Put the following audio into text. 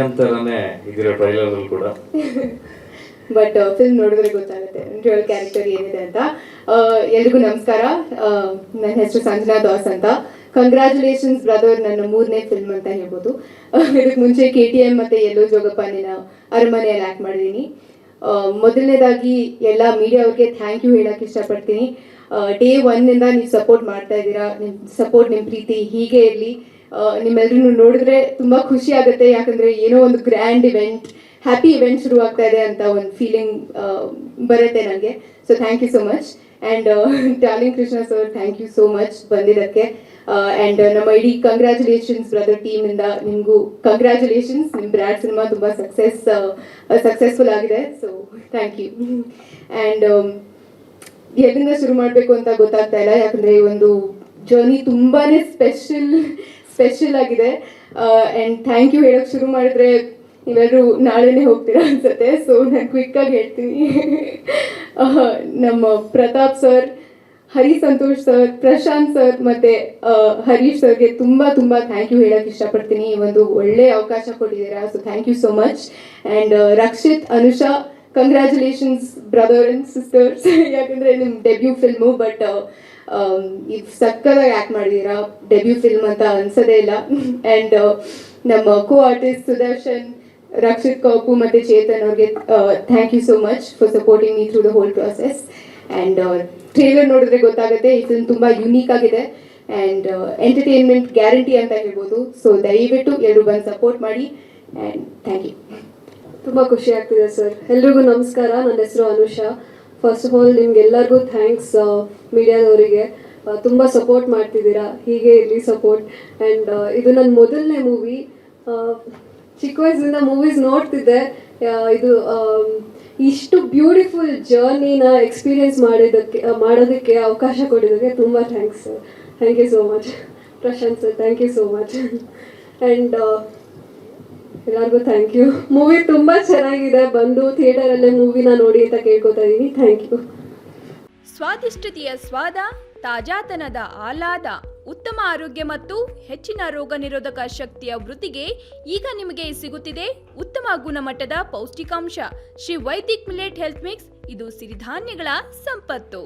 ಅಂತಾನೆ ಇದರ ಟ್ರೈಲರ್ ಅಲ್ಲಿ ಕೂಡ ಬಟ್ ಫಿಲ್ಮ್ ನೋಡಿದ್ರೆ ಗೊತ್ತಾಗುತ್ತೆ ರಿಯಲ್ ಕ್ಯಾರೆಕ್ಟರ್ ಏನಿದೆ ಅಂತ. ಎಲ್ರಿಗೂ ನಮಸ್ಕಾರ. ನನ್ನ ಹೆಸರು ಸಂಜನಾ ದಾಸ್ ಅಂತ. ಕಂಗ್ರ್ಯಾಚುಲೇಷನ್ಸ್ ಬ್ರದರ್, ನನ್ನ 3ನೇ ಫಿಲ್ಮ್ ಅಂತ ಹೇಳ್ಬೋದು. ಇದಕ್ಕೆ ಮುಂಚೆ KTM ಮತ್ತೆ ಎಲ್ಲೋ ಜೋಗಪ್ಪನಿನ ಅರಮನೆಯಲ್ಲಿ ಆ್ಯಕ್ಟ್ ಮಾಡಿದ್ದೀನಿ. ಮೊದಲನೇದಾಗಿ ಎಲ್ಲ ಮೀಡಿಯಾ ಅವ್ರಿಗೆ ಥ್ಯಾಂಕ್ ಯು ಹೇಳಕ್ಕೆ ಇಷ್ಟಪಡ್ತೀನಿ. ಡೇ 1 ನೀವು ಸಪೋರ್ಟ್ ಮಾಡ್ತಾ ಇದ್ದೀರಾ. ನಿಮ್ಮ ಸಪೋರ್ಟ್, ನಿಮ್ಮ ಪ್ರೀತಿ ಹೀಗೆ ಇರಲಿ. ನಿಮ್ಮೆಲ್ಲರೂ ನೋಡಿದ್ರೆ ತುಂಬ ಖುಷಿ ಆಗುತ್ತೆ, ಯಾಕಂದರೆ ಏನೋ ಒಂದು ಗ್ರ್ಯಾಂಡ್ ಇವೆಂಟ್, ಹ್ಯಾಪಿ ಇವೆಂಟ್ ಶುರು ಆಗ್ತಾ ಇದೆ ಅಂತ ಒಂದು ಫೀಲಿಂಗ್ ಬರುತ್ತೆ ನನಗೆ. So thank you so much. And Darling Krishna sir, thank you so much ಬಂದಿದ್ದಕ್ಕೆ. ಆ್ಯಂಡ್ ನಮ್ಮ ಇಡೀ ಕಂಗ್ರ್ಯಾಚುಲೇಷನ್ಸ್ ಬ್ರದರ್ ಟೀಮಿಂದ ನಿಮಗೂ ಕಂಗ್ರ್ಯಾಚುಲೇಷನ್ಸ್. ನಿಮ್ಮ ಬ್ರ್ಯಾಡ್ ಸಿನಿಮಾ ತುಂಬ ಸಕ್ಸಸ್ಫುಲ್ ಆಗಿದೆ. So thank you. ಆ್ಯಂಡ್ ಎಲ್ಲಿಂದ ಶುರು ಮಾಡಬೇಕು ಅಂತ ಗೊತ್ತಾಗ್ತಾ ಇಲ್ಲ, ಯಾಕಂದರೆ ಈ ಒಂದು ಜರ್ನಿ ತುಂಬಾ ಸ್ಪೆಷಲ್ ಆಗಿದೆ. ಆ್ಯಂಡ್ ಥ್ಯಾಂಕ್ ಯು ಹೇಳೋಕ್ಕೆ ಶುರು ಮಾಡಿದ್ರೆ ನೀವೆಲ್ಲರೂ ನಾಳೆನೇ ಹೋಗ್ತೀರಾ ಅನ್ಸುತ್ತೆ. ಸೊ ನಾನು ಕ್ವಿಕ್ಕಾಗಿ ಹೇಳ್ತೀನಿ. ನಮ್ಮ ಪ್ರತಾಪ್ ಸರ್, ಹರಿ ಸಂತೋಷ್ ಸರ್, ಪ್ರಶಾಂತ್ ಸರ್ ಮತ್ತು ಹರೀಶ್ ಸರ್ಗೆ ತುಂಬ ಥ್ಯಾಂಕ್ ಯು ಹೇಳೋಕ್ಕೆ ಇಷ್ಟಪಡ್ತೀನಿ. ಈ ಒಂದು ಒಳ್ಳೆಯ ಅವಕಾಶ ಕೊಟ್ಟಿದ್ದೀರಾ. So thank you so much. And Rakshit, Anusha, congratulations brother and sisters. ಯಾಕಂದರೆ ನಿಮ್ಮ ಡೆಬ್ಯೂ ಫಿಲ್ಮು, ಬಟ್ ಈಗ ಸಕ್ಕದಾಗಿ ಆ್ಯಕ್ಟ್ ಮಾಡಿದ್ದೀರಾ. ಡೆಬ್ಯೂ ಫಿಲ್ಮ್ ಅಂತ ಅನ್ಸೋದೇ ಇಲ್ಲ. ಆ್ಯಂಡ್ ನಮ್ಮ ಕೋ ಆರ್ಟಿಸ್ಟ್ ಸುದರ್ಶನ್, ರಕ್ಷಿತ್ ಕಾಪು ಮತ್ತು ಚೇತನ್ ಅವ್ರಿಗೆ thank you so much for supporting me through the whole process. And trailer ನೋಡಿದ್ರೆ ಗೊತ್ತಾಗುತ್ತೆ, ಈ ಫಿಲ್ಮ್ ತುಂಬ ಯುನೀಕ್ ಆಗಿದೆ ಆ್ಯಂಡ್ ಎಂಟರ್ಟೈನ್ಮೆಂಟ್ ಗ್ಯಾರಂಟಿ ಅಂತ ಹೇಳ್ಬೋದು. ಸೊ ದಯವಿಟ್ಟು ಎಲ್ಲರೂ ಬಂದು ಸಪೋರ್ಟ್ ಮಾಡಿ. And thank you. ತುಂಬ ಖುಷಿ ಆಗ್ತಿದೆ ಸರ್. ಎಲ್ರಿಗೂ ನಮಸ್ಕಾರ. ನನ್ನ ಹೆಸರು ಅನುಷಾ. ಫಸ್ಟ್ ಆಫ್ ಆಲ್ ನಿಮ್ಗೆಲ್ಲರಿಗೂ ಥ್ಯಾಂಕ್ಸ್, ಮೀಡಿಯಾದವರಿಗೆ ತುಂಬ ಸಪೋರ್ಟ್ ಮಾಡ್ತಿದ್ದೀರಾ. ಹೀಗೆ ಇರಲಿ ಸಪೋರ್ಟ್. ಆ್ಯಂಡ್ ಇದು ನನ್ನ ಮೊದಲನೇ ಮೂವಿ. ಚಿಕ್ಕ ವಯಸ್ಸಿಂದ ಮೂವೀಸ್ ನೋಡ್ತಿದ್ದೆ. ಇದು ಇಷ್ಟು ಬ್ಯೂಟಿಫುಲ್ ಜರ್ನಿನ ಎಕ್ಸ್ಪೀರಿಯೆನ್ಸ್ ಮಾಡೋದಕ್ಕೆ ಅವಕಾಶ ಕೊಟ್ಟಿದ್ದಕ್ಕೆ ತುಂಬ thanks sir. Thank you so much. Prashanth sir, thank you so much. And ಎಲ್ಲರಿಗೂ ಥ್ಯಾಂಕ್ ಯು. ಮೂವಿ ತುಂಬ ಚೆನ್ನಾಗಿದೆ. ಬಂದು ಥಿಯೇಟರಲ್ಲೇ ಮೂವಿನ ನೋಡಿ ಅಂತ ಕೇಳ್ಕೊತಾ ಇದ್ದೀನಿ. Thank you. ಸ್ವಾದಿಷ್ಟತೆಯ ಸ್ವಾದ, ತಾಜಾತನದ ಆಹ್ಲಾದ, ಉತ್ತಮ ಆರೋಗ್ಯ ಮತ್ತು ಹೆಚ್ಚಿನ ರೋಗ ನಿರೋಧಕ ಶಕ್ತಿಯ ವೃದ್ಧಿಗೆ ಈಗ ನಿಮಗೆ ಸಿಗುತ್ತಿದೆ ಉತ್ತಮ ಗುಣಮಟ್ಟದ ಪೌಷ್ಟಿಕಾಂಶ Shri Vaidik millet health mix. ಇದು ಸಿರಿಧಾನ್ಯಗಳ ಸಂಪತ್ತು.